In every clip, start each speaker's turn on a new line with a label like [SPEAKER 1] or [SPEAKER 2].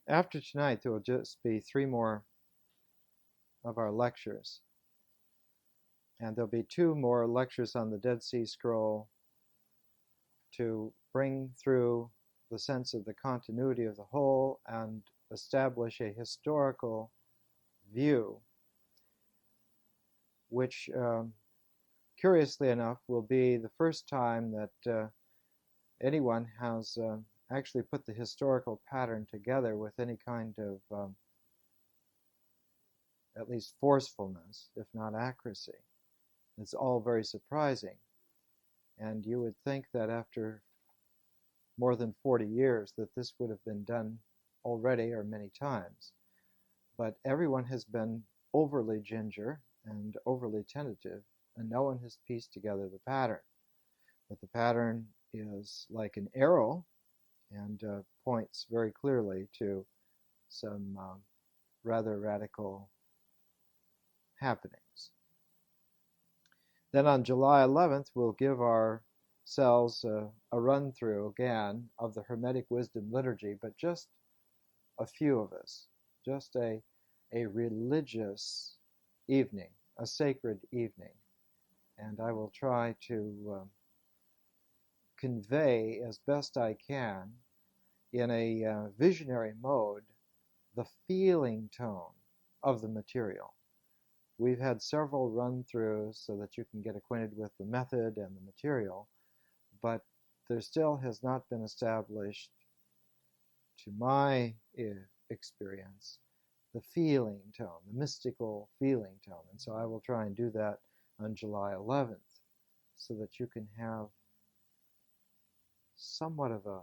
[SPEAKER 1] After tonight, there will just be 3 more of our lectures. And there'll be 2 more lectures on the Dead Sea Scroll to bring through the sense of the continuity of the whole and establish a historical view, which, curiously enough, will be the first time that anyone has actually put the historical pattern together with any kind of at least forcefulness, if not accuracy. It's all very surprising. And you would think that after more than 40 years that this would have been done already or many times. But everyone has been overly ginger and overly tentative, and no one has pieced together the pattern. But the pattern is like an arrow and points very clearly to some rather radical happenings. Then on July 11th, we'll give ourselves a run-through again of the Hermetic Wisdom Liturgy, but just a few of us, just a religious evening, a sacred evening. And I will try to convey as best I can in a visionary mode the feeling tone of the material. We've had several run-throughs so that you can get acquainted with the method and the material, but there still has not been established, to my experience, the feeling tone, the mystical feeling tone. And so I will try and do that on July 11th so that you can have somewhat of a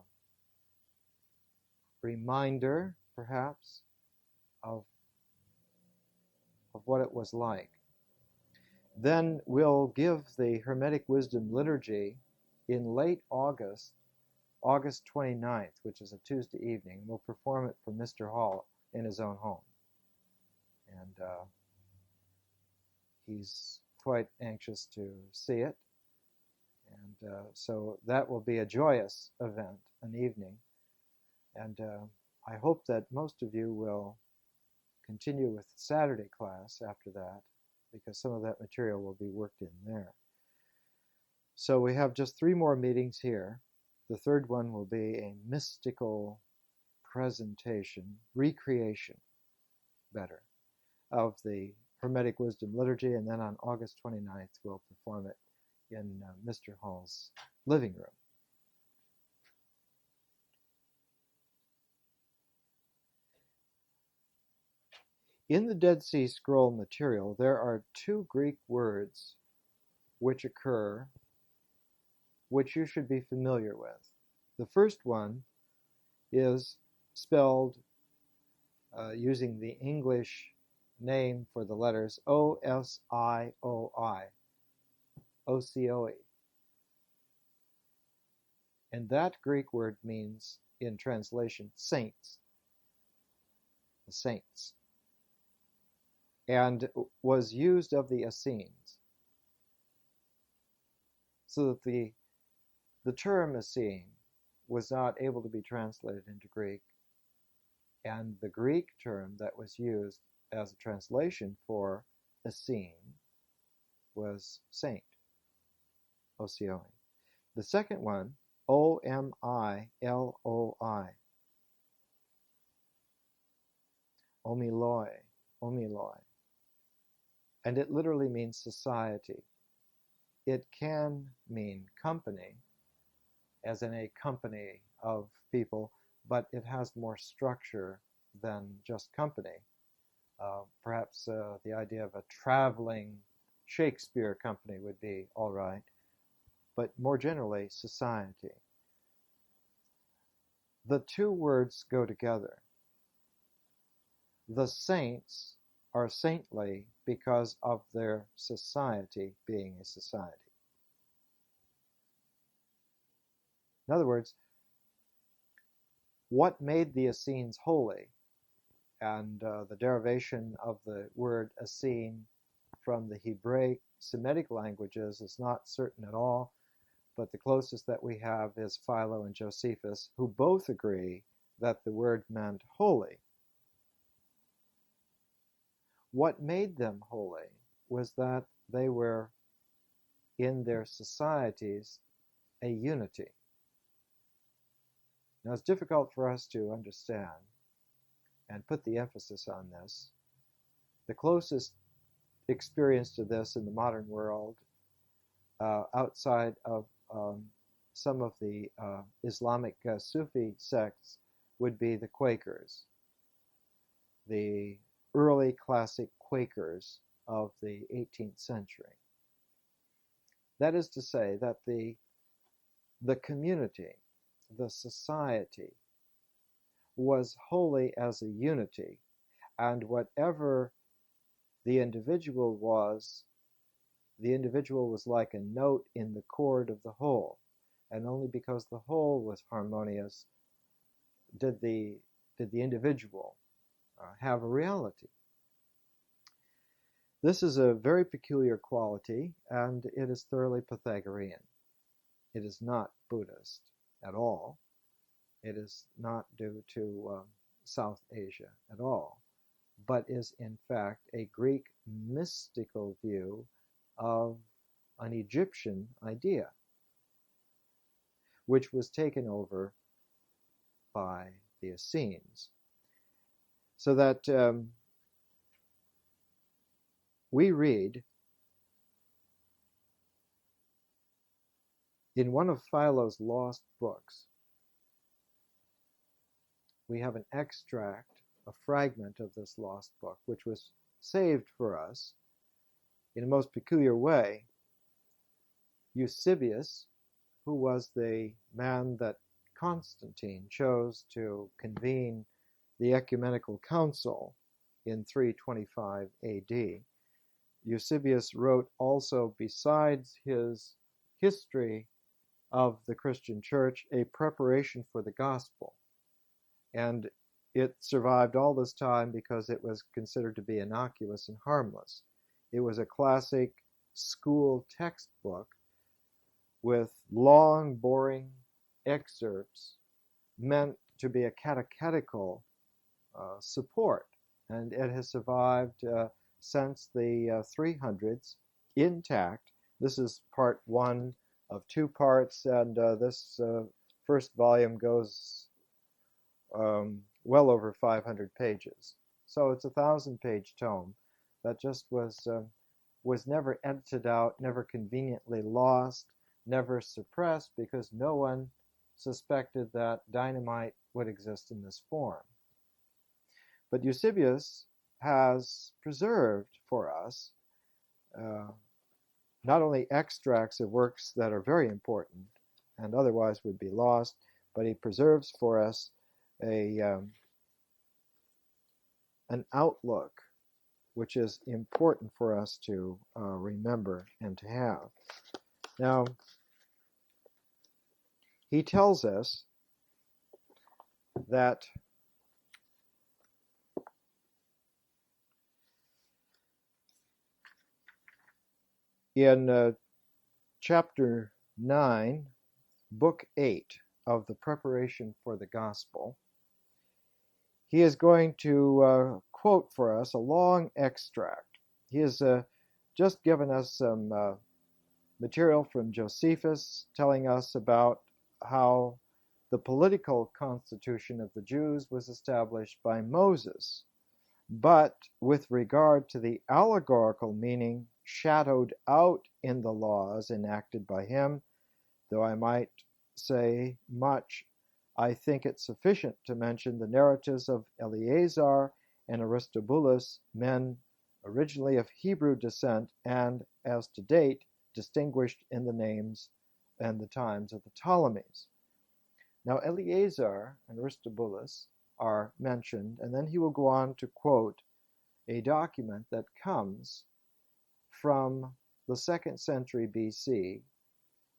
[SPEAKER 1] reminder, perhaps, of what it was like. Then we'll give the Hermetic Wisdom Liturgy in late August, August 29th, which is a Tuesday evening. We'll perform it for Mr. Hall in his own home. And he's quite anxious to see it. And so that will be a joyous event, an evening. And I hope that most of you will continue with the Saturday class after that, because some of that material will be worked in there. So we have just 3 more meetings here. The third one will be a mystical presentation, recreation, better, of the Hermetic Wisdom Liturgy, and then on August 29th we'll perform it in Mr. Hall's living room. In the Dead Sea Scroll material, there are 2 Greek words which occur, which you should be familiar with. The first one is spelled using the English name for the letters O-S-I-O-I, O-C-O-E. And that Greek word means, in translation, saints. The saints. And was used of the Essenes. So that the term Essene was not able to be translated into Greek, and the Greek term that was used as a translation for Essene was saint, O-C-O-E. The second one, O-M-I-L-O-I, omiloi, omiloi. And it literally means society. It can mean company, as in a company of people, but it has more structure than just company. Perhaps the idea of a traveling Shakespeare company would be all right, but more generally, society. The 2 words go together. The saints are saintly because of their society being a society. In other words, what made the Essenes holy, and the derivation of the word Essene from the Hebraic Semitic languages is not certain at all, but the closest that we have is Philo and Josephus, who both agree that the word meant holy. What made them holy was that they were, in their societies, a unity. Now, it's difficult for us to understand and put the emphasis on this. The closest experience to this in the modern world, outside of some of the Islamic Sufi sects, would be the Quakers, the early classic Quakers of the 18th century. That is to say that the community, the society, was holy as a unity, and whatever the individual was like a note in the chord of the whole, and only because the whole was harmonious did the individual have a reality. This is a very peculiar quality, and it is thoroughly Pythagorean. It is not Buddhist at all. It is not due to South Asia at all, but is in fact a Greek mystical view of an Egyptian idea, which was taken over by the Essenes. So that we read in one of Philo's lost books, we have an extract, a fragment of this lost book, which was saved for us in a most peculiar way. Eusebius, who was the man that Constantine chose to convene the Ecumenical Council in 325 AD, Eusebius wrote also, besides his history of the Christian Church, a preparation for the gospel. And it survived all this time because it was considered to be innocuous and harmless. It was a classic school textbook with long, boring excerpts meant to be a catechetical support. And it has survived since the 300s intact. This is part one of two parts, and this first volume goes well over 500 pages. So it's a 1,000-page tome that just was never edited out, never conveniently lost, never suppressed, because no one suspected that dynamite would exist in this form. But Eusebius has preserved for us not only extracts of works that are very important and otherwise would be lost, but he preserves for us an outlook which is important for us to remember and to have. Now, he tells us that in chapter 9, book 8 of the Preparation for the Gospel, he is going to quote for us a long extract. He has just given us some material from Josephus telling us about how the political constitution of the Jews was established by Moses, but with regard to the allegorical meaning shadowed out in the laws enacted by him, though I might say much, I think it sufficient to mention the narratives of Eleazar and Aristobulus, men originally of Hebrew descent and, as to date, distinguished in the names and the times of the Ptolemies. Now, Eleazar and Aristobulus are mentioned, and then he will go on to quote a document that comes from the 2nd century BC,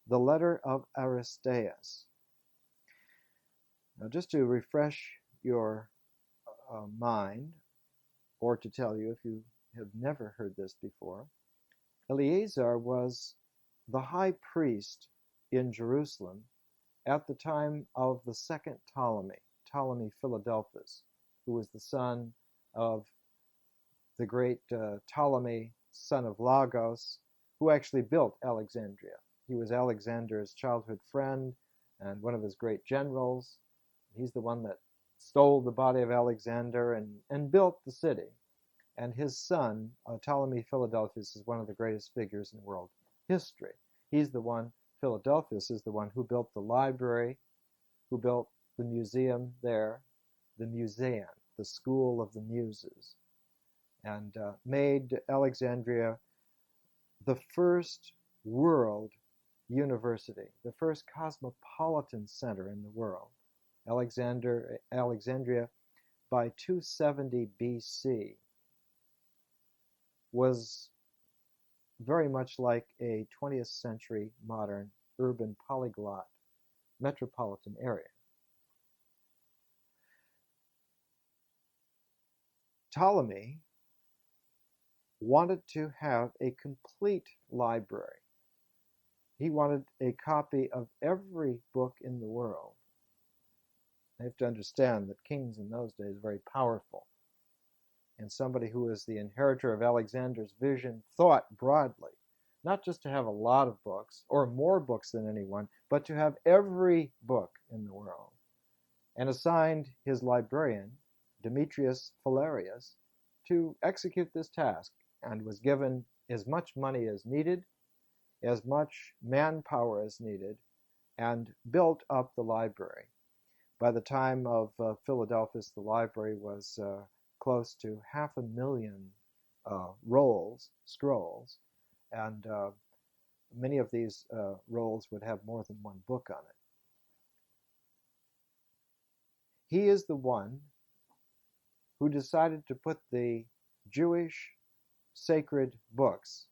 [SPEAKER 1] the letter of Aristeas. Now, just to refresh your mind, or to tell you if you have never heard this before, Eleazar was the high priest in Jerusalem at the time of the second Ptolemy, Ptolemy Philadelphus, who was the son of the great Ptolemy, son of Lagos, who actually built Alexandria. He was Alexander's childhood friend and one of his great generals. He's the one that stole the body of Alexander and built the city. And his son, Ptolemy Philadelphus, is one of the greatest figures in world history. He's the one, Philadelphus is the one who built the library, who built the museum there, the Museum, the School of the Muses, and made Alexandria the first world university, the first cosmopolitan center in the world. Alexandria, by 270 BC, was very much like a 20th century modern urban polyglot metropolitan area. Ptolemy wanted to have a complete library. He wanted a copy of every book in the world. I have to understand that kings in those days were very powerful. And somebody who was the inheritor of Alexander's vision thought broadly, not just to have a lot of books or more books than anyone, but to have every book in the world, and assigned his librarian, Demetrius Phalereus, to execute this task, and was given as much money as needed, as much manpower as needed, and built up the library. By the time of Philadelphus, the library was close to 500,000 scrolls, and many of these rolls would have more than one book on it. He is the one who decided to put the Jewish sacred books,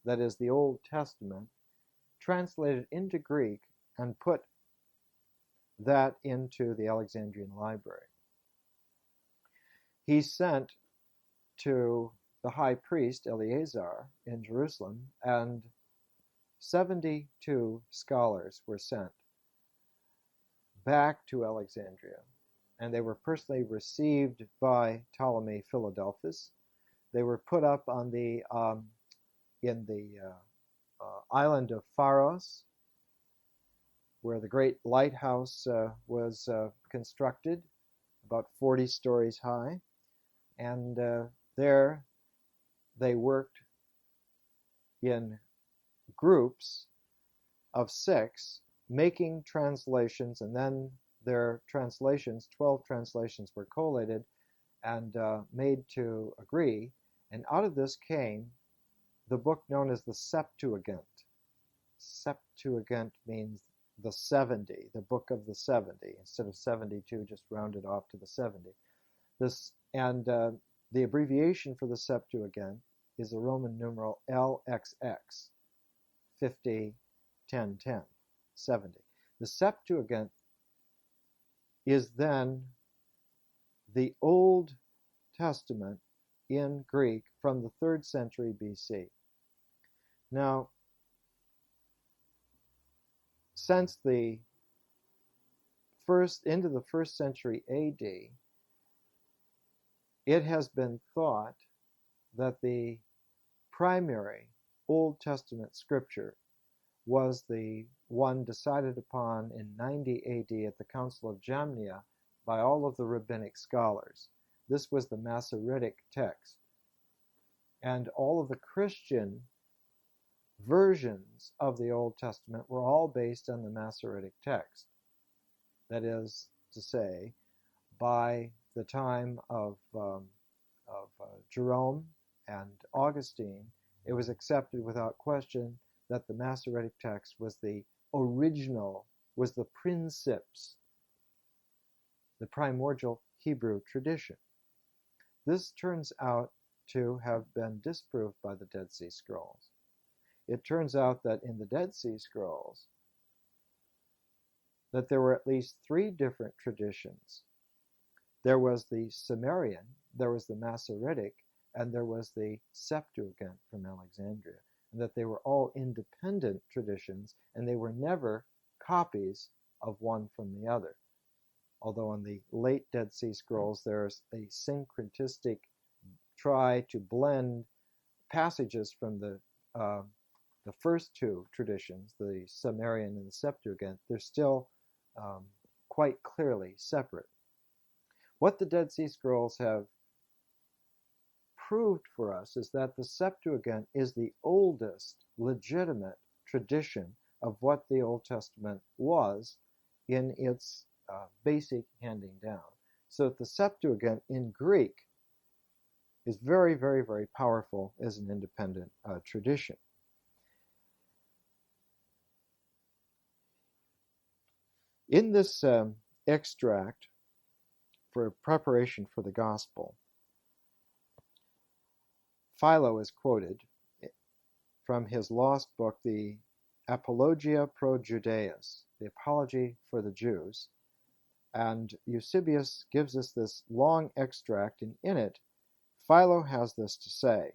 [SPEAKER 1] that is the Old Testament, translated into Greek and put that into the Alexandrian library. He sent to the high priest Eleazar in Jerusalem, and 72 scholars were sent back to Alexandria, and they were personally received by Ptolemy Philadelphus. They were put up on the in the island of Pharos, where the great lighthouse was constructed, about 40 stories high, and there they worked in groups of 6, making translations, and then their translations, 12 translations, were collated and made to agree, and out of this came the book known as the Septuagint. Septuagint means the 70, the book of the 70, instead of 72, just rounded off to the 70. The abbreviation for the Septuagint is the Roman numeral LXX, 50, 10, 10, 70. The Septuagint is then the Old Testament in Greek from the 3rd century BC. Now, since the into the 1st century AD, it has been thought that the primary Old Testament scripture was the one decided upon in 90 AD at the Council of Jamnia by all of the rabbinic scholars. This was the Masoretic text. And all of the Christian versions of the Old Testament were all based on the Masoretic text. That is to say, by the time of Jerome and Augustine, it was accepted without question that the Masoretic text was the original, was the princeps, the primordial Hebrew tradition. This turns out to have been disproved by the Dead Sea Scrolls. It turns out that in the Dead Sea Scrolls, that there were at least 3 different traditions. There was the Sumerian, there was the Masoretic, and there was the Septuagint from Alexandria, and that they were all independent traditions, and they were never copies of one from the other. although in the late Dead Sea Scrolls there's a syncretistic try to blend passages from the first two traditions, the Sumerian and the Septuagint. They're still quite clearly separate. What the Dead Sea Scrolls have proved for us is that the Septuagint is the oldest legitimate tradition of what the Old Testament was in its basic handing down. So that the Septuagint in Greek is very, very, very powerful as an independent tradition. In this extract for preparation for the gospel, Philo is quoted from his lost book, the Apologia pro Judaeus, the Apology for the Jews. And Eusebius gives us this long extract, and in it, Philo has this to say: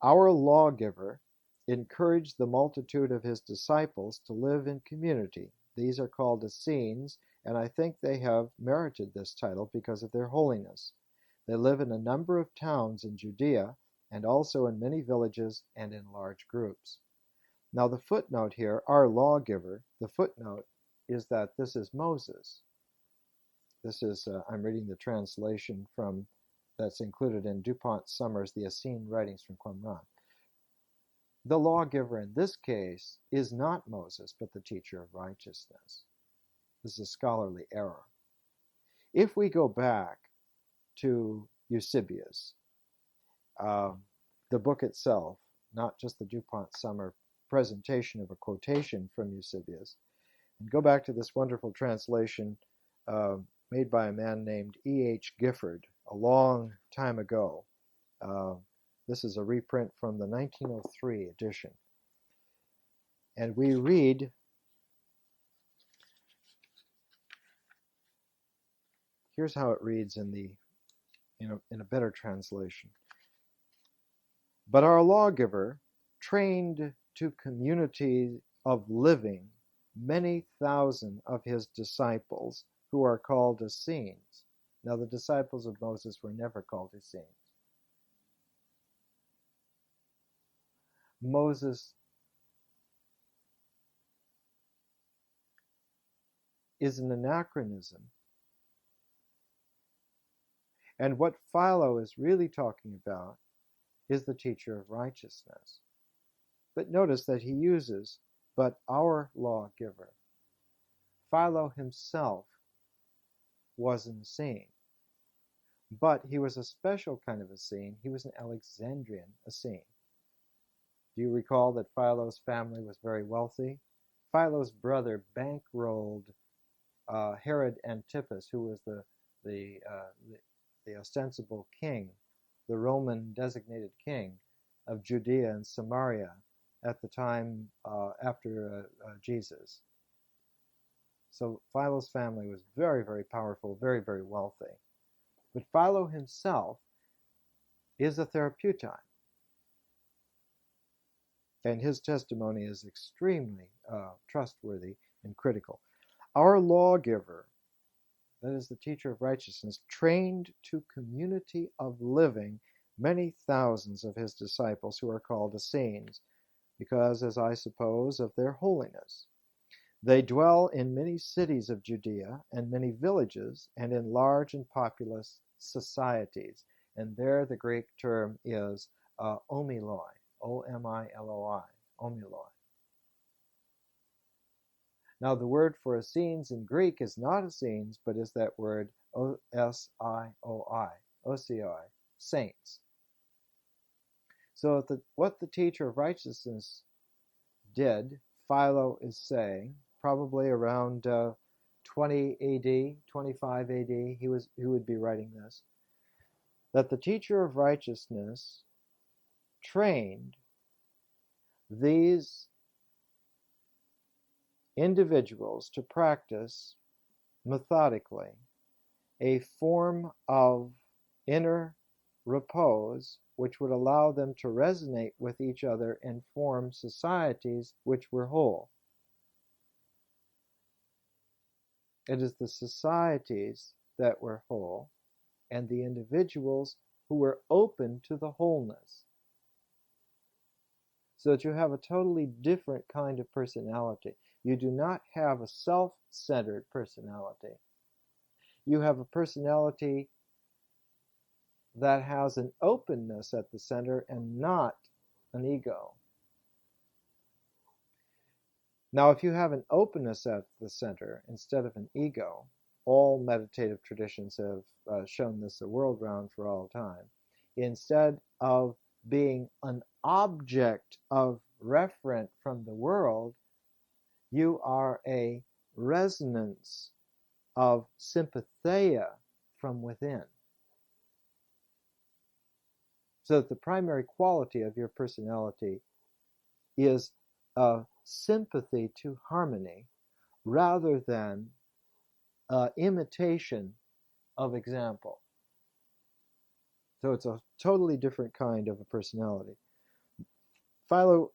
[SPEAKER 1] Our lawgiver encouraged the multitude of his disciples to live in community. These are called Essenes, and I think they have merited this title because of their holiness. They live in a number of towns in Judea, and also in many villages and in large groups. Now the footnote here, our lawgiver, the footnote is that this is Moses. This is, I'm reading the translation from that's included in DuPont Summers' The Essene Writings from Qumran. The lawgiver in this case is not Moses, but the teacher of righteousness. This is a scholarly error. If we go back to Eusebius, the book itself, not just the DuPont Summer presentation of a quotation from Eusebius, and go back to this wonderful translation made by a man named E.H. Gifford a long time ago. This is a reprint from the 1903 edition. And we read, here's how it reads in a better translation. But our lawgiver trained to community of living many thousand of his disciples who are called Essenes. Now the disciples of Moses were never called Essenes. Moses is an anachronism. And what Philo is really talking about is the teacher of righteousness. But notice that he uses, but our lawgiver. Philo himself was an Essene, but he was a special kind of Essene. He was an Alexandrian Essene. Do you recall that Philo's family was very wealthy? Philo's brother bankrolled Herod Antipas, who was the ostensible king, the Roman designated king of Judea and Samaria at the time after Jesus. So Philo's family was very, very powerful, very, very wealthy. But Philo himself is a therapeutine. And his testimony is extremely trustworthy and critical. Our lawgiver, that is the teacher of righteousness, trained to community of living many thousands of his disciples who are called Essenes, because, as I suppose, of their holiness. They dwell in many cities of Judea and many villages and in large and populous societies. And there the Greek term is omiloi, O-M-I-L-O-I, omiloi. Now the word for Essenes in Greek is not Essenes, but is that word O-S-I-O-I, Osioi, saints. So what the teacher of righteousness did, Philo is saying, probably around 20 AD, 25 AD, he would be writing this, that the teacher of righteousness trained these individuals to practice methodically a form of inner repose which would allow them to resonate with each other and form societies which were whole. It is the societies that were whole and the individuals who were open to the wholeness. So that you have a totally different kind of personality. You do not have a self-centered personality. You have a personality that has an openness at the center and not an ego. Now, if you have an openness at the center instead of an ego, all meditative traditions have shown this the world round for all time. Instead of being an object of referent from the world, you are a resonance of sympatheia from within. So that the primary quality of your personality is a sympathy to harmony rather than imitation of example. So it's a totally different kind of a personality. Philo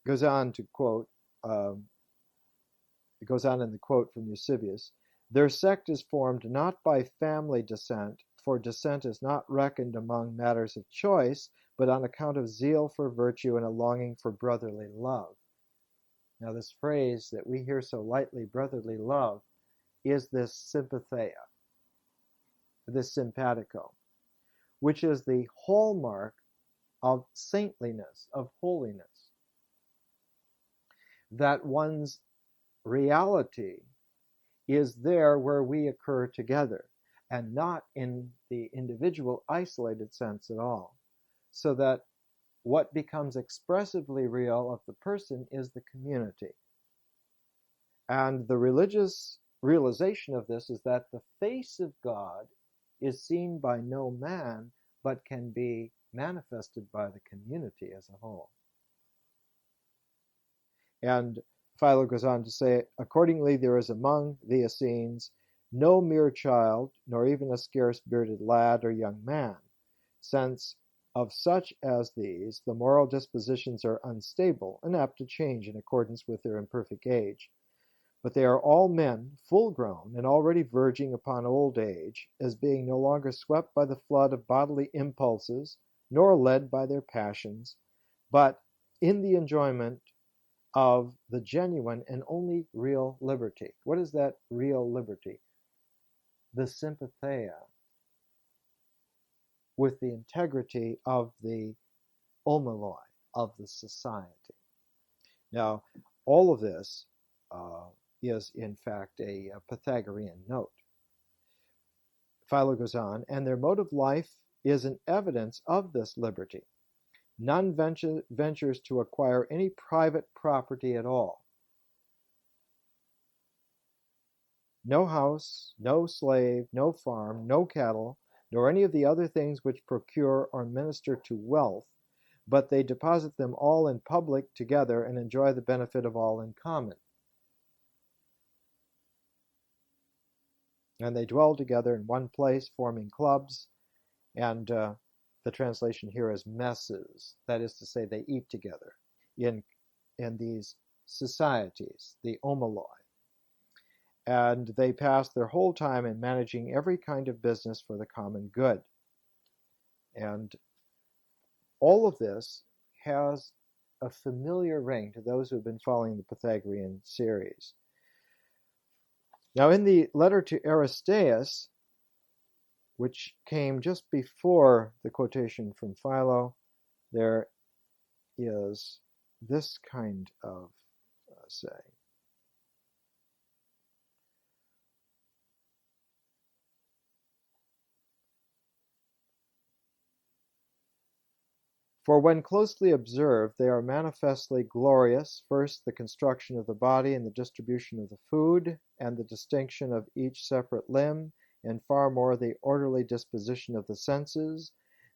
[SPEAKER 1] goes on to quote, it goes on in the quote from Eusebius, their sect is formed not by family descent, for descent is not reckoned among matters of choice, but on account of zeal for virtue and a longing for brotherly love. Now this phrase that we hear so lightly, brotherly love, is this sympatheia, this simpatico, which is the hallmark of saintliness, of holiness. That one's reality is there where we occur together and not in the individual isolated sense at all. So that what becomes expressively real of the person is the community. And the religious realization of this is that the face of God is seen by no man, but can be manifested by the community as a whole. And Philo goes on to say, accordingly, there is among the Essenes no mere child, nor even a scarce bearded lad or young man, since of such as these the moral dispositions are unstable and apt to change in accordance with their imperfect age. But they are all men, full grown, and already verging upon old age, as being no longer swept by the flood of bodily impulses, nor led by their passions, but in the enjoyment of the genuine and only real liberty. What is that real liberty? The sympatheia with the integrity of the omoloi, of the society. Now, all of this is in fact a Pythagorean note. Philo goes on, and their mode of life is an evidence of this liberty. None ventures to acquire any private property at all. No house, no slave, no farm, no cattle, nor any of the other things which procure or minister to wealth, but they deposit them all in public together and enjoy the benefit of all in common. And they dwell together in one place, forming clubs, and the translation here is messes. That is to say, they eat together in these societies, the omoloi. And they pass their whole time in managing every kind of business for the common good. And all of this has a familiar ring to those who have been following the Pythagorean series. Now, in the letter to Aristeas, which came just before the quotation from Philo, there is this kind of saying. For when closely observed, they are manifestly glorious, first the construction of the body and the distribution of the food, and the distinction of each separate limb, and far more the orderly disposition of the senses,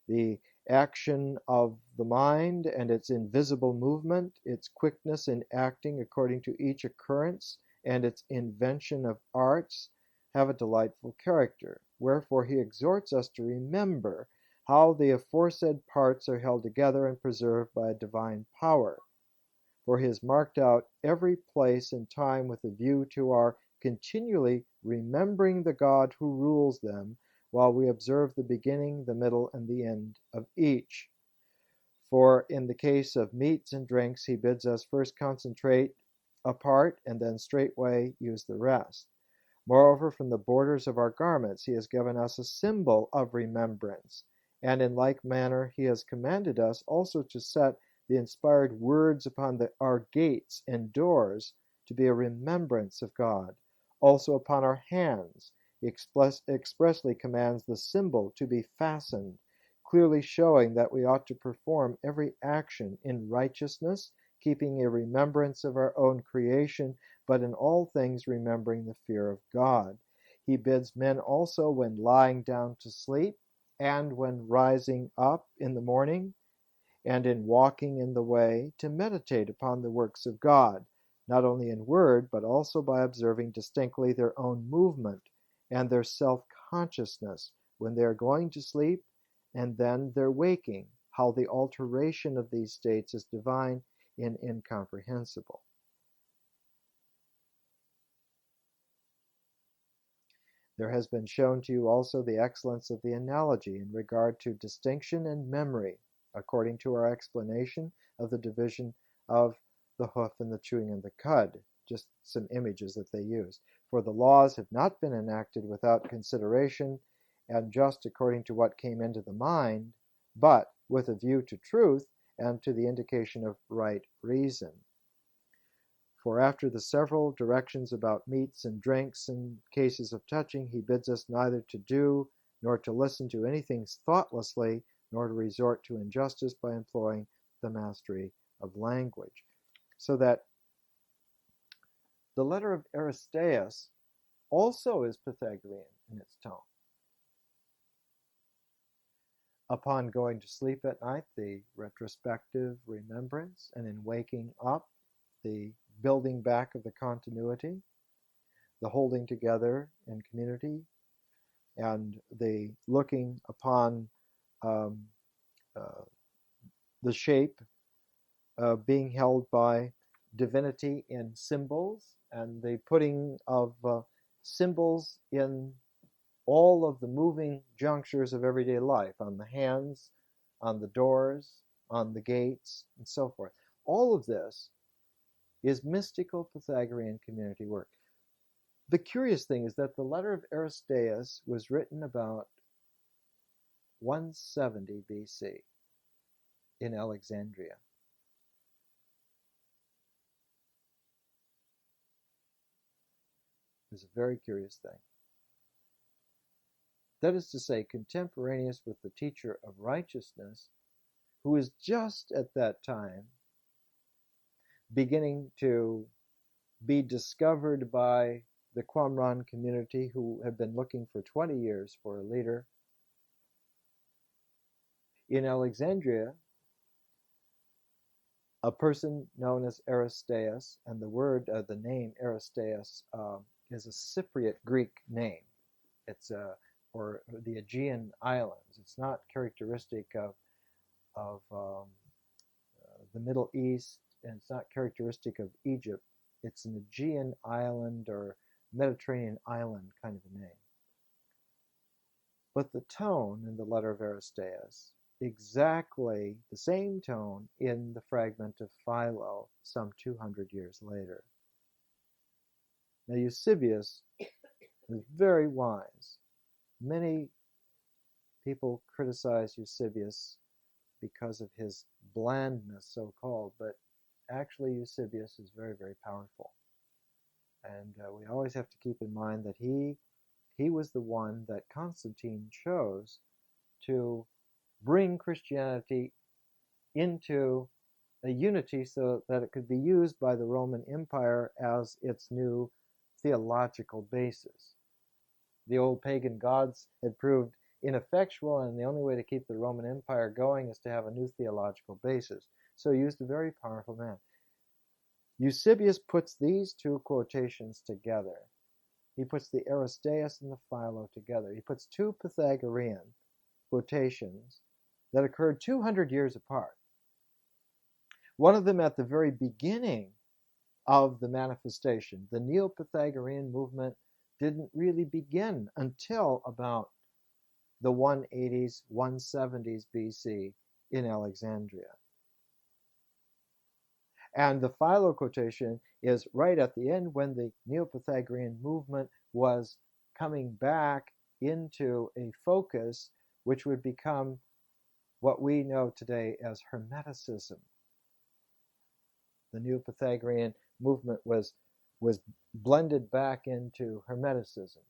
[SPEAKER 1] the action of the mind and its invisible movement, its quickness in acting according to each occurrence, and its invention of arts, have a delightful character. Wherefore he exhorts us to remember how the aforesaid parts are held together and preserved by a divine power. For he has marked out every place and time with a view to our continually remembering the God who rules them, while we observe the beginning, the middle, and the end of each. For in the case of meats and drinks, he bids us first concentrate a part and then straightway use the rest. Moreover, from the borders of our garments he has given us a symbol of remembrance, and in like manner he has commanded us also to set the inspired words upon our gates and doors to be a remembrance of God. Also upon our hands he expressly commands the symbol to be fastened, clearly showing that we ought to perform every action in righteousness, keeping a remembrance of our own creation, but in all things remembering the fear of God. He bids men also, when lying down to sleep, and when rising up in the morning, and in walking in the way, to meditate upon the works of God, not only in word, but also by observing distinctly their own movement and their self-consciousness when they are going to sleep and then their waking, how the alteration of these states is divine and incomprehensible. There has been shown to you also the excellence of the analogy in regard to distinction and memory, according to our explanation of the division of the hoof and the chewing and the cud, just some images that they use. For the laws have not been enacted without consideration and just according to what came into the mind, but with a view to truth and to the indication of right reason. For after the several directions about meats and drinks and cases of touching, he bids us neither to do nor to listen to anything thoughtlessly, nor to resort to injustice by employing the mastery of language. So that the letter of Aristeas also is Pythagorean in its tone. Upon going to sleep at night, the retrospective remembrance, and in waking up, the building back of the continuity, the holding together in community, and the looking upon the shape being held by divinity in symbols, and the putting of symbols in all of the moving junctures of everyday life, on the hands, on the doors, on the gates, and so forth. All of this is mystical Pythagorean community work. The curious thing is that the letter of Aristeas was written about 170 BC in Alexandria. It's a very curious thing. That is to say, contemporaneous with the teacher of righteousness, who is just at that time beginning to be discovered by the Qumran community, who have been looking for 20 years for a leader. In Alexandria, a person known as Aristeas, and the name Aristeas is a Cypriot Greek name. It's or the Aegean Islands. It's not characteristic of the Middle East, and it's not characteristic of Egypt. It's an Aegean island or Mediterranean island kind of a name. But the tone in the letter of Aristeas, exactly the same tone in the fragment of Philo some 200 years later. Now Eusebius is very wise. Many people criticize Eusebius because of his blandness, so-called, but actually Eusebius is very, very powerful. And we always have to keep in mind that he was the one that Constantine chose to bring Christianity into a unity so that it could be used by the Roman Empire as its new theological basis. The old pagan gods had proved ineffectual, and the only way to keep the Roman Empire going is to have a new theological basis. So he used a very powerful man. Eusebius puts these two quotations together. He puts the Aristeas and the Philo together. He puts two Pythagorean quotations that occurred 200 years apart. One of them at the very beginning of the manifestation. The Neo-Pythagorean movement didn't really begin until about the 180s, 170s BC in Alexandria. And the Philo quotation is right at the end when the Neo-Pythagorean movement was coming back into a focus which would become what we know today as Hermeticism. The Neo-Pythagorean movement was blended back into Hermeticism.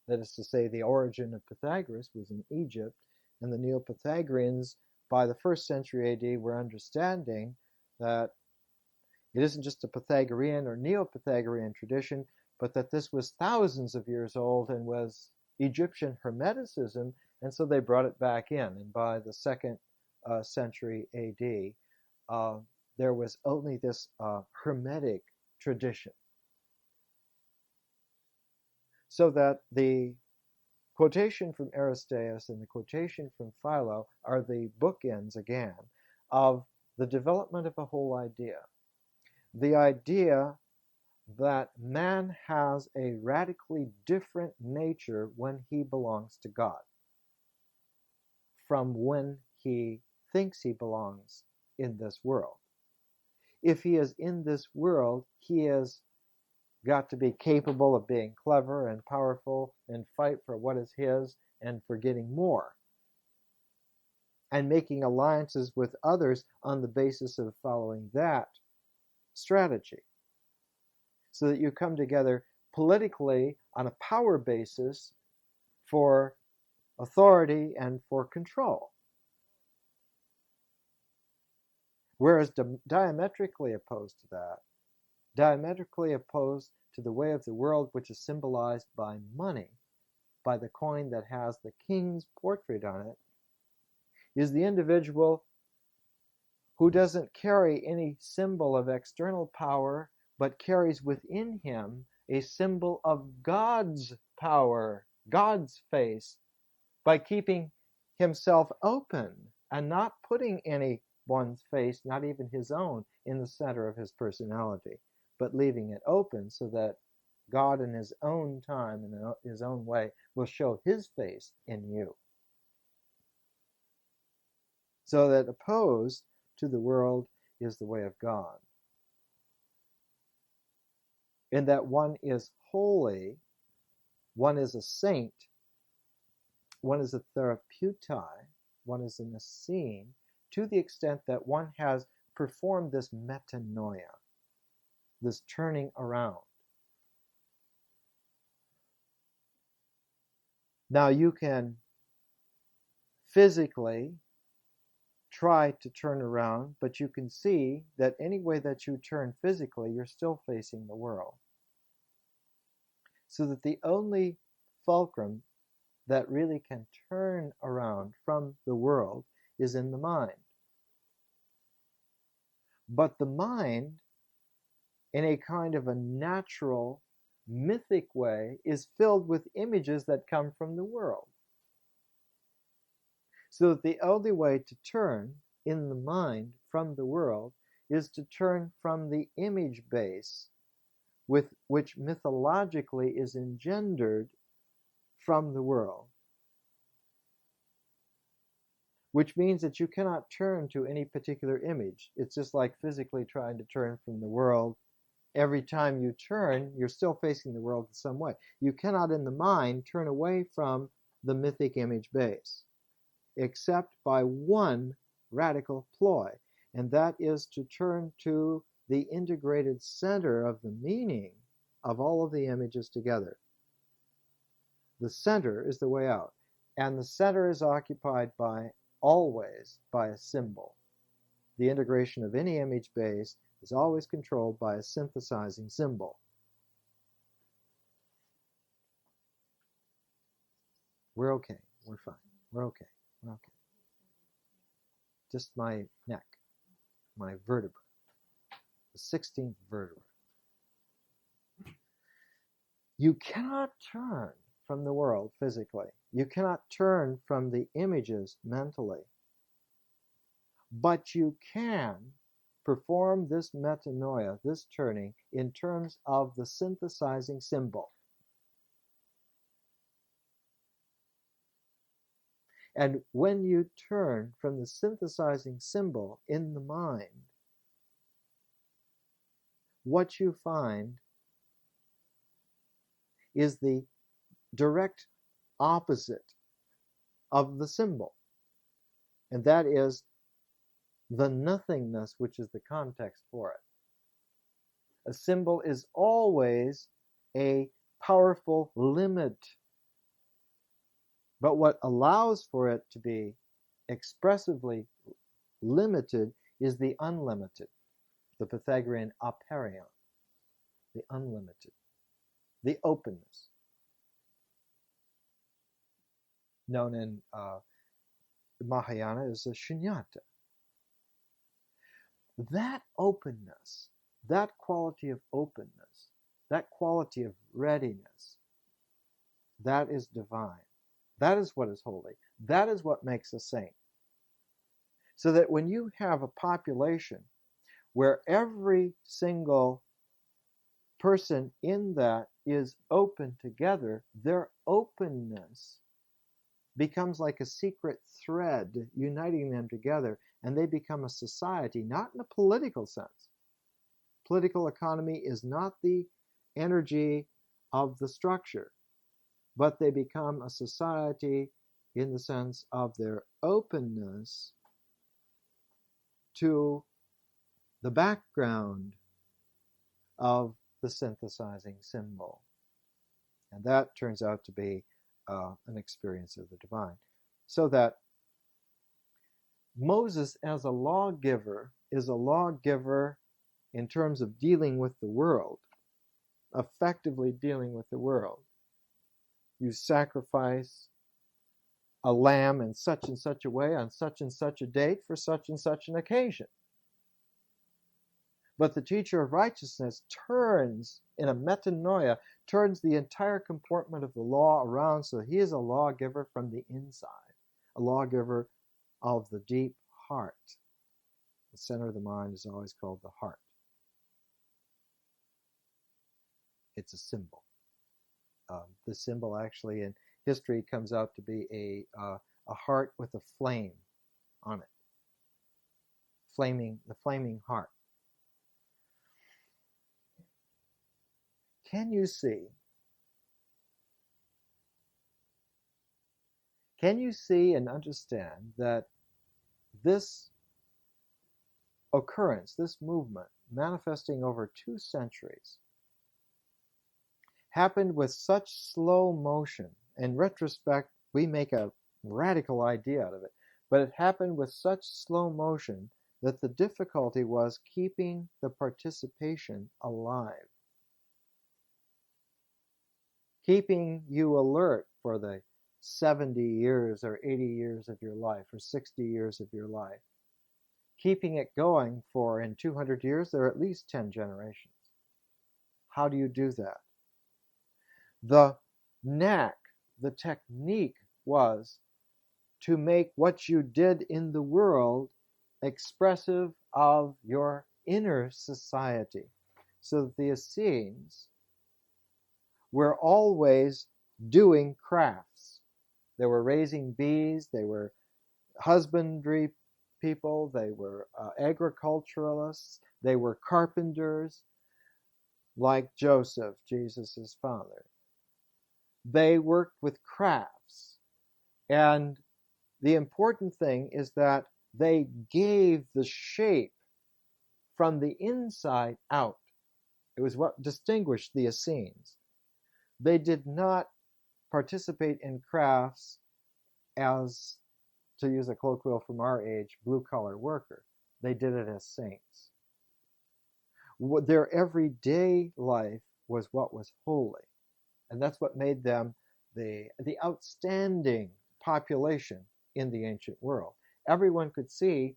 [SPEAKER 1] That is to say, the origin of Pythagoras was in Egypt, and the Neo-Pythagoreans, by the 1st century AD, were understanding that it isn't just a Pythagorean or Neo-Pythagorean tradition, but that this was thousands of years old and was Egyptian Hermeticism, and so they brought it back in. And by the 2nd century AD, there was only this Hermetic tradition. So that the quotation from Aristeas and the quotation from Philo are the bookends, again, of the development of a whole idea. The idea that man has a radically different nature when he belongs to God from when he thinks he belongs in this world. If he is in this world, he has got to be capable of being clever and powerful and fight for what is his and for getting more, and making alliances with others on the basis of following that strategy, so that you come together politically on a power basis for authority and for control. Whereas diametrically opposed to that, diametrically opposed to the way of the world, which is symbolized by money, by the coin that has the king's portrait on it, is the individual who doesn't carry any symbol of external power, but carries within him a symbol of God's power, God's face, by keeping himself open and not putting anyone's face, not even his own, in the center of his personality, but leaving it open so that God in his own time and in his own way will show his face in you. So that opposed to the world is the way of God. In that one is holy, one is a saint, one is a therapeutai, one is an Essene, to the extent that one has performed this metanoia, this turning around. Now you can physically try to turn around, but you can see that any way that you turn physically, you're still facing the world. So that the only fulcrum that really can turn around from the world is in the mind. But the mind, in a kind of a natural, mythic way, is filled with images that come from the world. So that the only way to turn in the mind from the world is to turn from the image base with which mythologically is engendered from the world. Which means that you cannot turn to any particular image. It's just like physically trying to turn from the world. Every time you turn, you're still facing the world in some way. You cannot in the mind turn away from the mythic image base, except by one radical ploy, and that is to turn to the integrated center of the meaning of all of the images together. The center is the way out, and the center is occupied always by a symbol. The integration of any image base is always controlled by a synthesizing symbol. We're okay. We're fine. We're okay. We're okay. Just my neck, my vertebra, the 16th vertebra. You cannot turn from the world physically. You cannot turn from the images mentally. But you can perform this metanoia, this turning, in terms of the synthesizing symbol. And when you turn from the synthesizing symbol in the mind, what you find is the direct opposite of the symbol. And that is the nothingness, which is the context for it. A symbol is always a powerful limit. But what allows for it to be expressively limited is the unlimited, the Pythagorean apeiron, the unlimited, the openness, known in Mahayana as a shunyata. That openness, that quality of openness, that quality of readiness, that is divine. That is what is holy. That is what makes a saint. So that when you have a population where every single person in that is open together, their openness becomes like a secret thread uniting them together, and they become a society, not in a political sense. Political economy is not the energy of the structure, but they become a society in the sense of their openness to the background of the synthesizing symbol. And that turns out to be an experience of the divine. So that Moses, as a lawgiver, is a lawgiver in terms of dealing with the world, effectively dealing with the world. You sacrifice a lamb in such and such a way on such and such a date for such and such an occasion. But the teacher of righteousness turns, in a metanoia, turns the entire comportment of the law around, so he is a lawgiver from the inside, a lawgiver of the deep heart. The center of the mind is always called the heart. It's a symbol. The symbol actually in history comes out to be a heart with a flame on it. The flaming heart. Can you see and understand that this occurrence, this movement, manifesting over 2 centuries, happened with such slow motion? In retrospect, we make a radical idea out of it, but it happened with such slow motion that the difficulty was keeping the participation alive, keeping you alert for the 70 years or 80 years of your life or 60 years of your life, keeping it going for, in 200 years, there are at least 10 generations. How do you do that? The knack, the technique was to make what you did in the world expressive of your inner society. So that the Essenes were always doing crafts. They were raising bees, they were husbandry people, they were agriculturalists, they were carpenters, like Joseph, Jesus' father. They worked with crafts. And the important thing is that they gave the shape from the inside out. It was what distinguished the Essenes. They did not participate in crafts as, to use a colloquial from our age, blue-collar worker. They did it as saints. Their everyday life was what was holy. And that's what made them the outstanding population in the ancient world. Everyone could see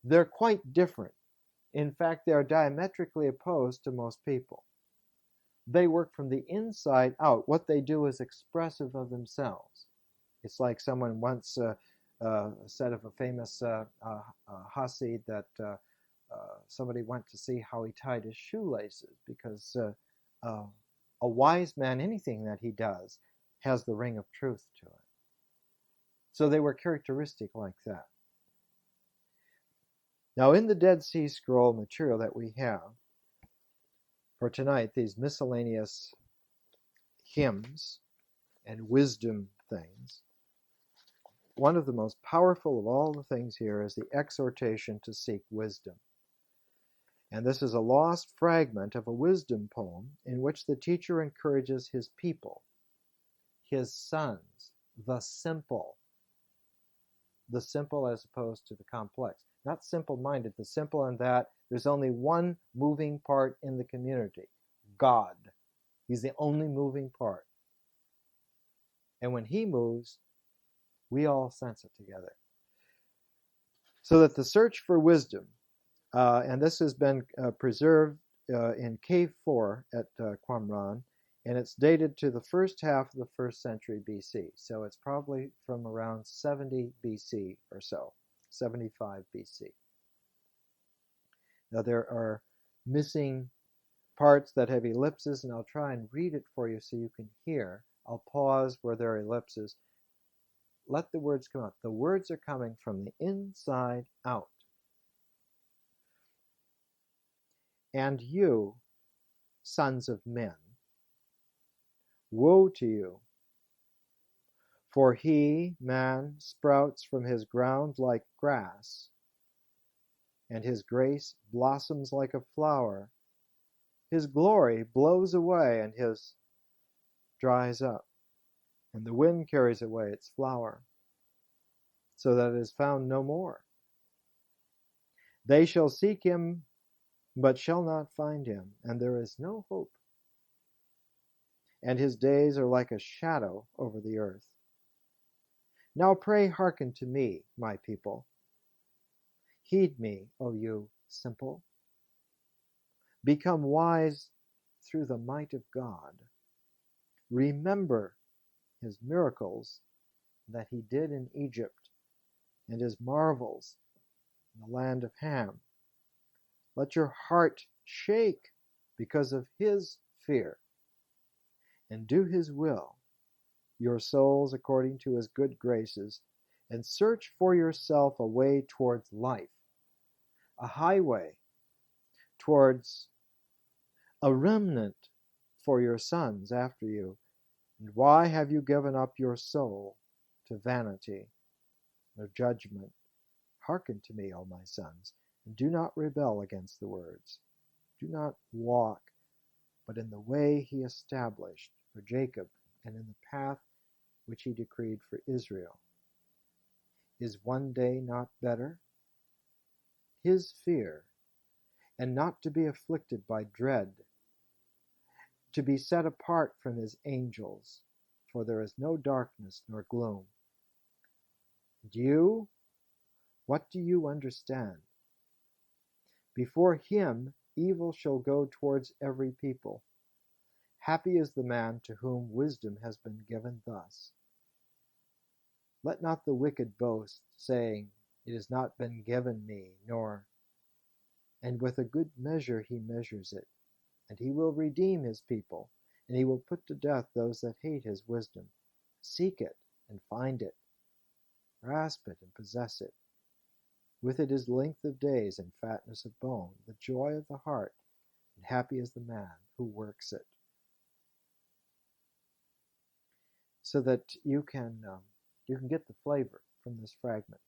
[SPEAKER 1] they're quite different. In fact, they are diametrically opposed to most people. They work from the inside out. What they do is expressive of themselves. It's like someone once said of a famous Hasid that somebody went to see how he tied his shoelaces, because a wise man, anything that he does has the ring of truth to it. So they were characteristic like that. Now, in the Dead Sea Scroll material that we have for tonight, these miscellaneous hymns and wisdom things, one of the most powerful of all the things here is the exhortation to seek wisdom. And this is a lost fragment of a wisdom poem in which the teacher encourages his people, his sons, the simple as opposed to the complex. Not simple-minded, the simple in that there's only one moving part in the community, God. He's the only moving part. And when he moves, we all sense it together. So that the search for wisdom, and this has been preserved in Cave 4 at Qumran, and it's dated to the first half of the 1st century BC. So it's probably from around 70 BC or so, 75 BC. Now there are missing parts that have ellipses, and I'll try and read it for you so you can hear. I'll pause where there are ellipses. Let the words come out. The words are coming from the inside out. And you, sons of men, woe to you! For he, man, sprouts from his ground like grass, and his grace blossoms like a flower. His glory blows away, and his dries up, and the wind carries away its flower, so that it is found no more. They shall seek him, but shall not find him, and there is no hope. And his days are like a shadow over the earth. Now pray hearken to me, my people. Heed me, O you simple. Become wise through the might of God. Remember his miracles that he did in Egypt, and his marvels in the land of Ham. Let your heart shake because of his fear, and do his will, your souls according to his good graces, and search for yourself a way towards life, a highway towards a remnant for your sons after you. And why have you given up your soul to vanity or judgment? Hearken to me, O my sons, and do not rebel against the words. Do not walk, but in the way he established for Jacob, and in the path which he decreed for Israel. Is one day not better? His fear, and not to be afflicted by dread, to be set apart from his angels, for there is no darkness nor gloom. And you, what do you understand? Before him evil shall go towards every people. Happy is the man to whom wisdom has been given thus. Let not the wicked boast, saying, It has not been given me, nor, and with a good measure he measures it. And he will redeem his people, and he will put to death those that hate his wisdom. Seek it, and find it. Grasp it, and possess it. With it is length of days and fatness of bone, the joy of the heart, and happy is the man who works it. So that you can get the flavor from this fragment.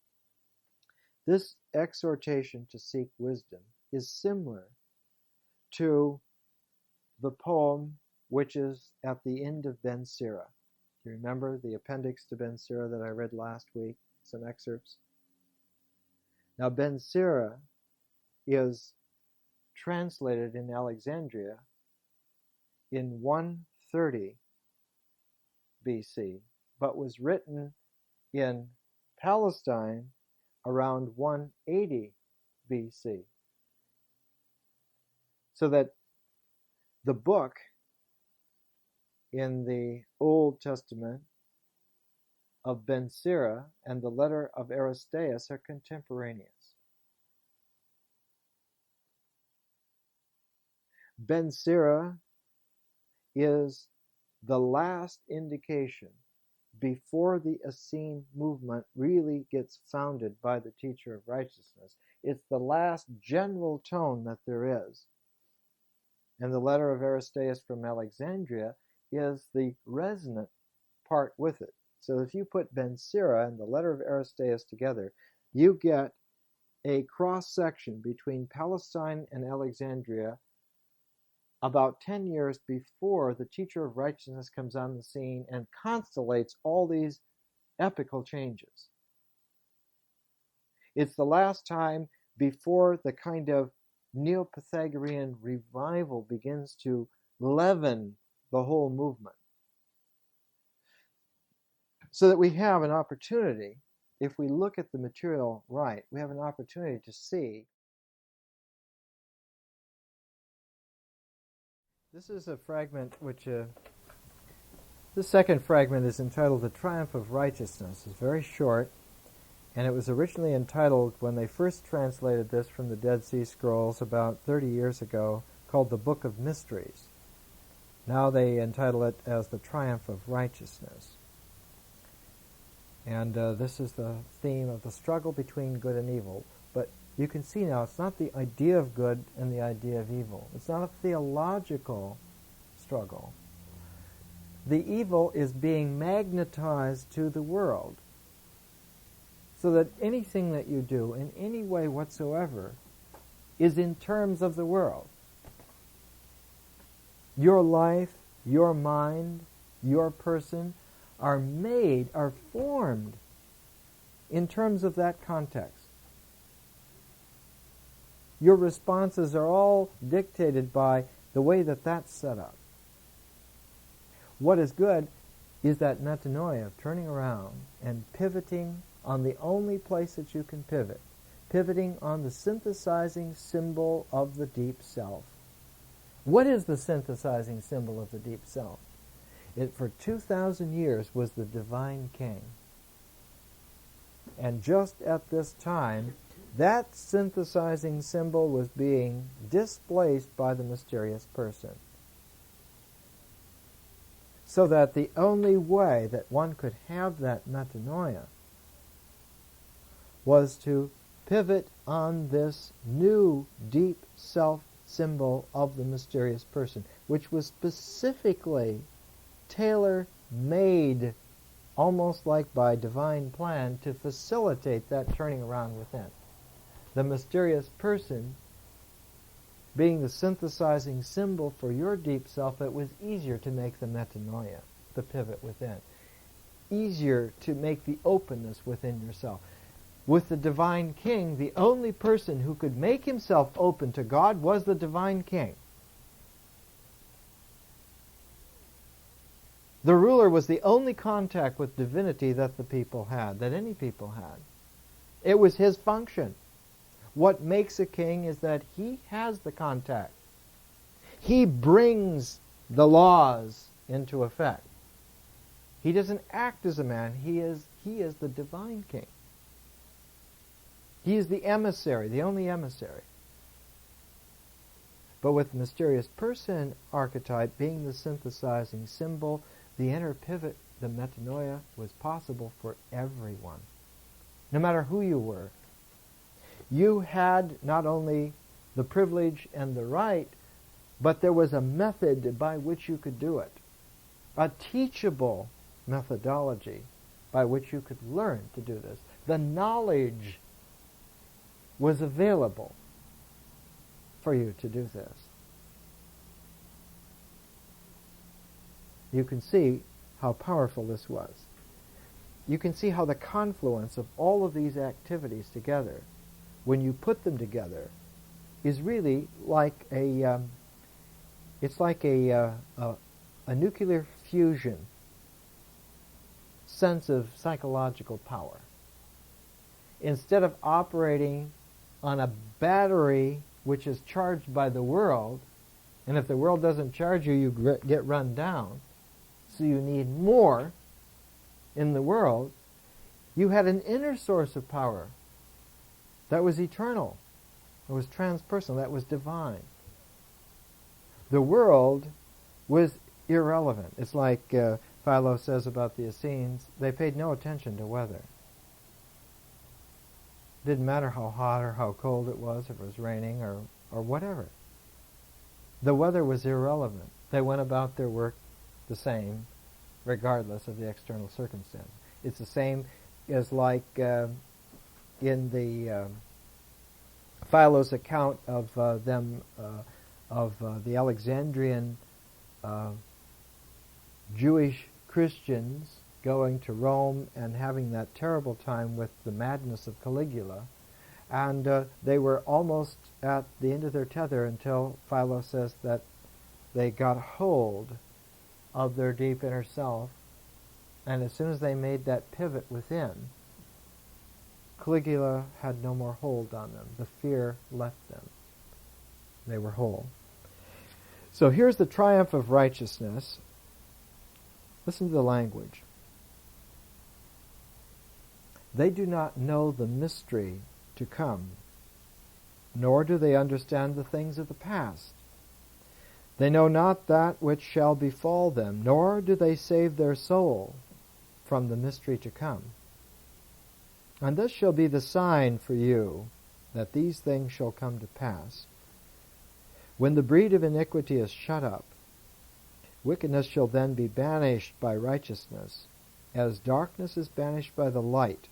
[SPEAKER 1] This exhortation to seek wisdom is similar to the poem which is at the end of Ben Sira. Do you remember the appendix to Ben Sira that I read last week? Some excerpts. Now Ben Sira is translated in Alexandria in 130 BC, but was written in Palestine around 180 BC. So that the book in the Old Testament of Ben Sira and the letter of Aristeas are contemporaneous. Ben Sira is the last indication before the Essene movement really gets founded by the teacher of righteousness. It's the last general tone that there is. And the letter of Aristeas from Alexandria is the resonant part with it. So if you put Ben Sira and the letter of Aristeas together, you get a cross-section between Palestine and Alexandria about 10 years before the teacher of righteousness comes on the scene and constellates all these epical changes. It's the last time before the kind of Neo-Pythagorean revival begins to leaven the whole movement. So that we have an opportunity, if we look at the material right, we have an opportunity to see. This is a fragment which, the second fragment is entitled The Triumph of Righteousness. It's very short, and it was originally entitled, when they first translated this from the Dead Sea Scrolls about 30 years ago, called the Book of Mysteries. Now they entitle it as The Triumph of Righteousness. And this is the theme of the struggle between good and evil. But you can see now it's not the idea of good and the idea of evil. It's not a theological struggle. The evil is being magnetized to the world, so that anything that you do in any way whatsoever is in terms of the world. Your life, your mind, your person are formed in terms of that context. Your responses are all dictated by the way that that's set up. What is good is that metanoia of turning around and pivoting on the only place that you can pivot, pivoting on the synthesizing symbol of the deep self. What is the synthesizing symbol of the deep self? It, for 2,000 years, was the divine king. And just at this time, that synthesizing symbol was being displaced by the mysterious person. So that the only way that one could have that metanoia was to pivot on this new deep self symbol of the mysterious person, which was specifically tailor-made, almost like by divine plan, to facilitate that turning around within. The mysterious person being the synthesizing symbol for your deep self, it was easier to make the metanoia, the pivot within. Easier to make the openness within yourself. With the divine king, the only person who could make himself open to God was the divine king. The ruler was the only contact with divinity that the people had, that any people had. It was his function. What makes a king is that he has the contact. He brings the laws into effect. He doesn't act as a man. He is the divine king. He is the emissary, the only emissary. But with the mysterious person archetype being the synthesizing symbol, the inner pivot, the metanoia, was possible for everyone. No matter who you were. You had not only the privilege and the right, but there was a method by which you could do it. A teachable methodology by which you could learn to do this. The knowledge was available for you to do this. You can see how powerful this was. You can see how the confluence of all of these activities together, when you put them together, is really like a nuclear fusion sense of psychological power. Instead of operating on a battery which is charged by the world, and if the world doesn't charge you, you get run down, so you need more in the world, you had an inner source of power that was eternal, that was transpersonal, that was divine. The world was irrelevant. It's like Philo says about the Essenes, they paid no attention to weather. Didn't matter how hot or how cold it was, if it was raining or whatever. The weather was irrelevant. They went about their work the same, regardless of the external circumstance. It's the same as like in the Philo's account of the Alexandrian Jewish Christians going to Rome and having that terrible time with the madness of Caligula. And they were almost at the end of their tether until Philo says that they got hold of their deep inner self, and as soon as they made that pivot within, Caligula had no more hold on them. The fear left them. They were whole. So here's the triumph of righteousness. Listen to the language. They do not know the mystery to come, nor do they understand the things of the past. They know not that which shall befall them, nor do they save their soul from the mystery to come. And this shall be the sign for you that these things shall come to pass. When the breed of iniquity is shut up, wickedness shall then be banished by righteousness, as darkness is banished by the light,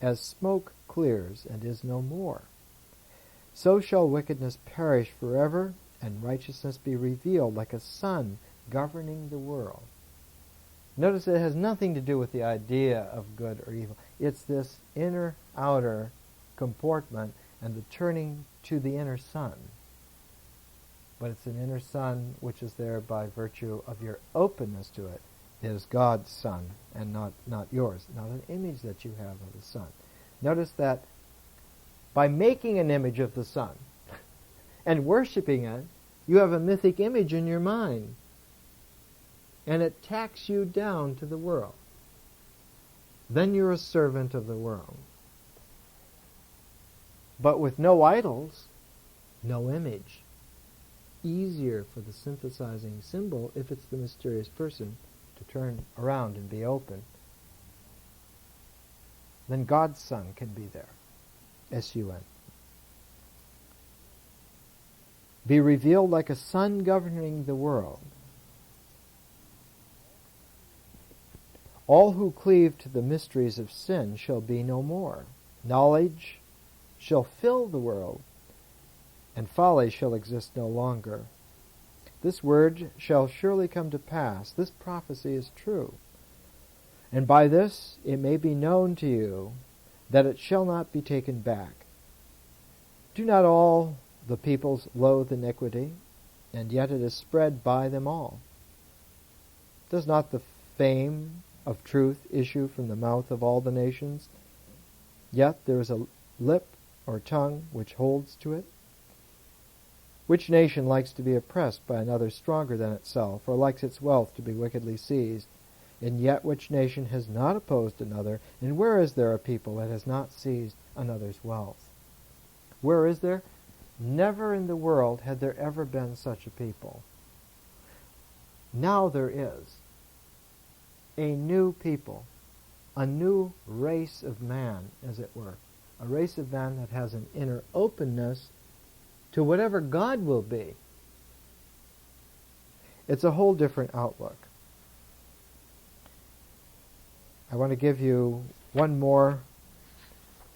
[SPEAKER 1] as smoke clears and is no more. So shall wickedness perish forever, and righteousness be revealed like a sun governing the world. Notice it has nothing to do with the idea of good or evil. It's this inner-outer comportment and the turning to the inner sun. But it's an inner sun which is there by virtue of your openness to it. It is God's sun and not yours, not an image that you have of the sun. Notice that by making an image of the sun and worshiping it, you have a mythic image in your mind. And it tacks you down to the world. Then you're a servant of the world. But with no idols, no image. Easier for the synthesizing symbol, if it's the mysterious person, to turn around and be open. Then God's Son can be there. S-U-N. Be revealed like a sun governing the world. All who cleave to the mysteries of sin shall be no more. Knowledge shall fill the world, and folly shall exist no longer. This word shall surely come to pass. This prophecy is true. And by this it may be known to you that it shall not be taken back. Do not all the peoples loathe iniquity, and yet it is spread by them all? Does not the fame of truth issue from the mouth of all the nations? Yet there is a lip or tongue which holds to it. Which nation likes to be oppressed by another stronger than itself, or likes its wealth to be wickedly seized? And yet which nation has not opposed another? And where is there a people that has not seized another's wealth? Where is there? Never in the world had there ever been such a people. Now there is a new people, a new race of man, as it were, a race of man that has an inner openness to whatever God will be. It's a whole different outlook. I want to give you one more,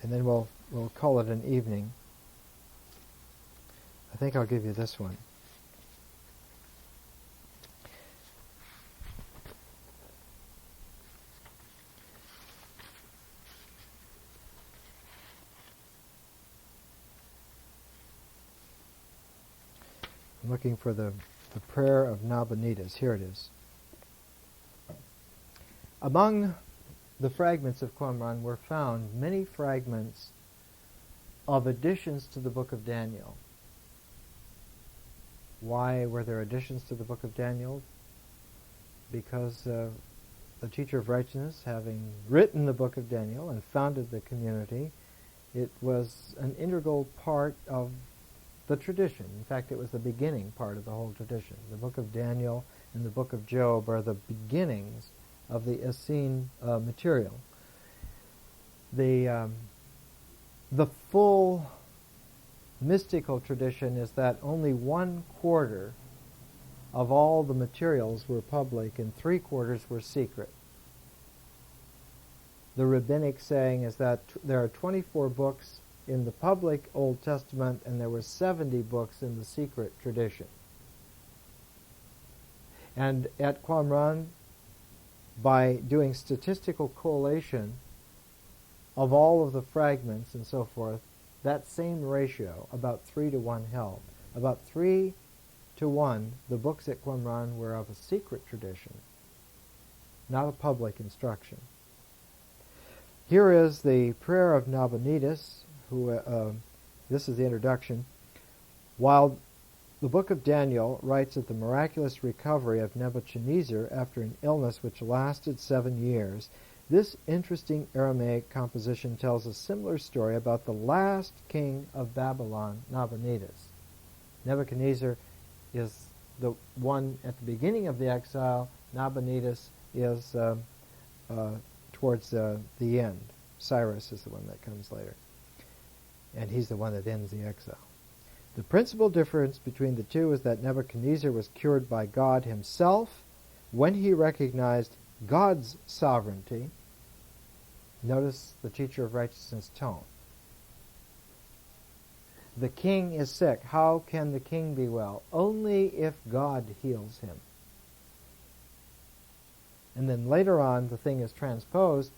[SPEAKER 1] and then we'll call it an evening. I think I'll give you this one. I'm looking for the prayer of Nabonidus. Here it is. Among the fragments of Qumran were found many fragments of additions to the book of Daniel. Why were there additions to the book of Daniel? Because the teacher of righteousness, having written the book of Daniel and founded the community, it was an integral part of the tradition. In fact, it was the beginning part of the whole tradition. The book of Daniel and the book of Job are the beginnings of the Essene material. The full mystical tradition is that only 1/4 of all the materials were public and 3/4 were secret. The rabbinic saying is that there are 24 books in the public Old Testament and there were 70 books in the secret tradition. And at Qumran, by doing statistical correlation of all of the fragments and so forth, that same ratio, about 3-to-1 held. About 3-to-1, the books at Qumran were of a secret tradition, not a public instruction. Here is the prayer of Nabonidus, who, this is the introduction. While the book of Daniel writes of the miraculous recovery of Nebuchadnezzar after an illness which lasted 7 years, this interesting Aramaic composition tells a similar story about the last king of Babylon, Nabonidus. Nebuchadnezzar is the one at the beginning of the exile. Nabonidus is towards the end. Cyrus is the one that comes later. And he's the one that ends the exile. The principal difference between the two is that Nebuchadnezzar was cured by God himself when he recognized God's sovereignty. Notice the teacher of righteousness tone. The king is sick. How can the king be well? Only if God heals him. And then later on, the thing is transposed.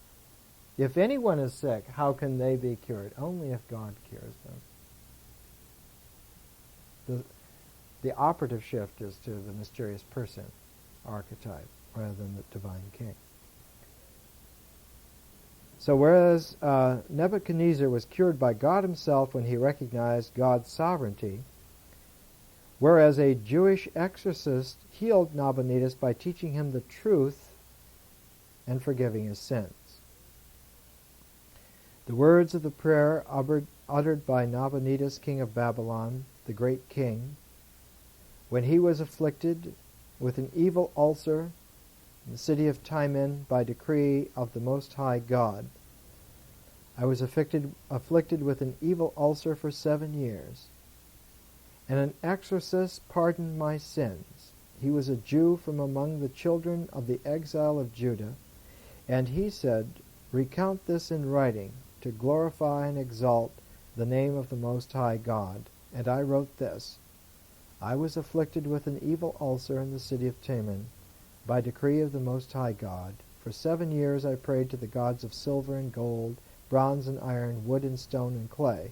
[SPEAKER 1] If anyone is sick, how can they be cured? Only if God cures them. The operative shift is to the mysterious person archetype rather than the divine king. So whereas Nebuchadnezzar was cured by God himself when he recognized God's sovereignty, whereas a Jewish exorcist healed Nabonidus by teaching him the truth and forgiving his sins. The words of the prayer uttered by Nabonidus, king of Babylon, the great king, when he was afflicted with an evil ulcer in the city of Timon by decree of the Most High God. I was afflicted with an evil ulcer for 7 years, and an exorcist pardoned my sins. He was a Jew from among the children of the exile of Judah, and he said, recount this in writing, to glorify and exalt the name of the Most High God. And I wrote this, I was afflicted with an evil ulcer in the city of Timon, by decree of the Most High God. For 7 years I prayed to the gods of silver and gold, bronze and iron, wood and stone and clay,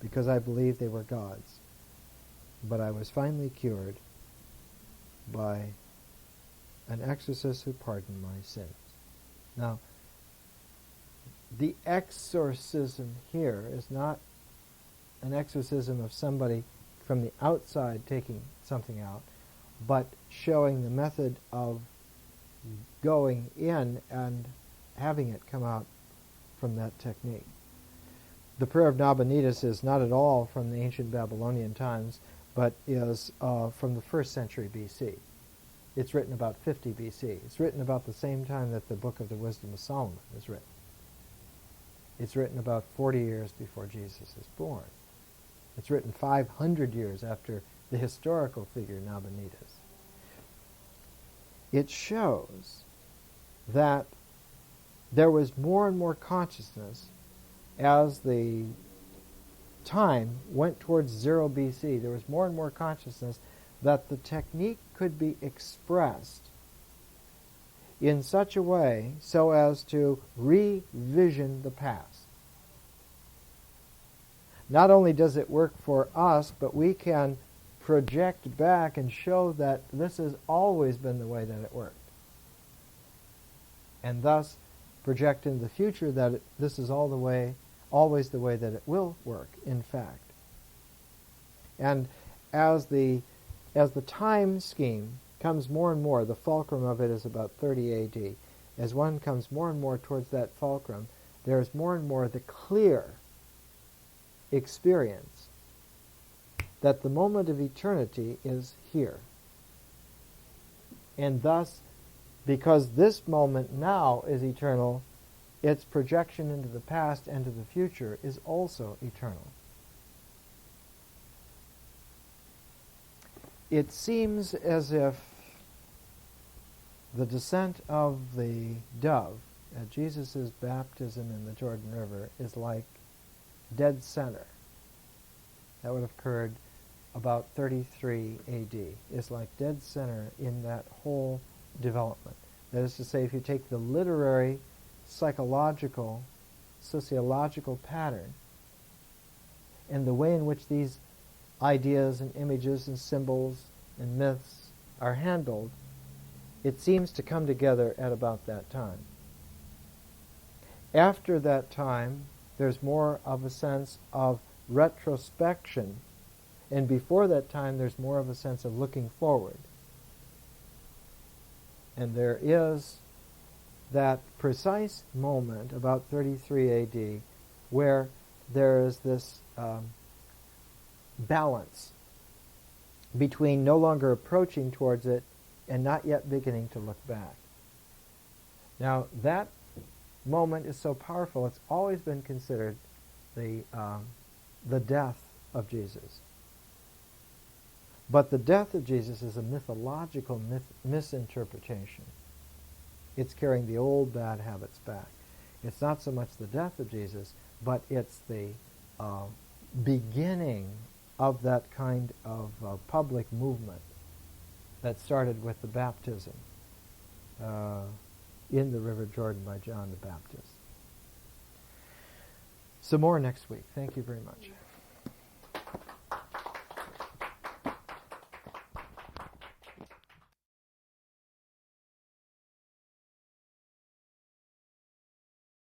[SPEAKER 1] because I believed they were gods. But I was finally cured by an exorcist who pardoned my sins. Now, the exorcism here is not an exorcism of somebody from the outside taking something out, but showing the method of going in and having it come out from that technique. The prayer of Nabonidus is not at all from the ancient Babylonian times, but is from the 1st century BC. It's written about 50 BC. It's written about the same time that the Book of the Wisdom of Solomon is written. It's written about 40 years before Jesus is born. It's written 500 years after the historical figure Nabonidus. It shows that there was more and more consciousness as the time went towards 0 BC. There was more and more consciousness that the technique could be expressed in such a way so as to revision the past. Not only does it work for us, but we can project back and show that this has always been the way that it worked. And thus project in the future that this is always the way that it will work, in fact. And as the time scheme comes more and more, the fulcrum of it is about 30 AD. As one comes more and more towards that fulcrum, there is more and more the clear experience that the moment of eternity is here. And thus, because this moment now is eternal, its projection into the past and to the future is also eternal. It seems as if the descent of the dove at Jesus' baptism in the Jordan River is like dead center. That would have occurred about 33 A.D. It's like dead center in that whole development. That is to say, if you take the literary, psychological, sociological pattern and the way in which these ideas and images and symbols and myths are handled, it seems to come together at about that time. After that time, there's more of a sense of retrospection, and before that time, there's more of a sense of looking forward. And there is that precise moment, about 33 A.D., where there is this balance between no longer approaching towards it and not yet beginning to look back. Now, that moment is so powerful, it's always been considered the death of Jesus. But the death of Jesus is a mythological misinterpretation. It's carrying the old bad habits back. It's not so much the death of Jesus, but it's the beginning of that kind of public movement that started with the baptism in the River Jordan by John the Baptist. Some more next week. Thank you very much.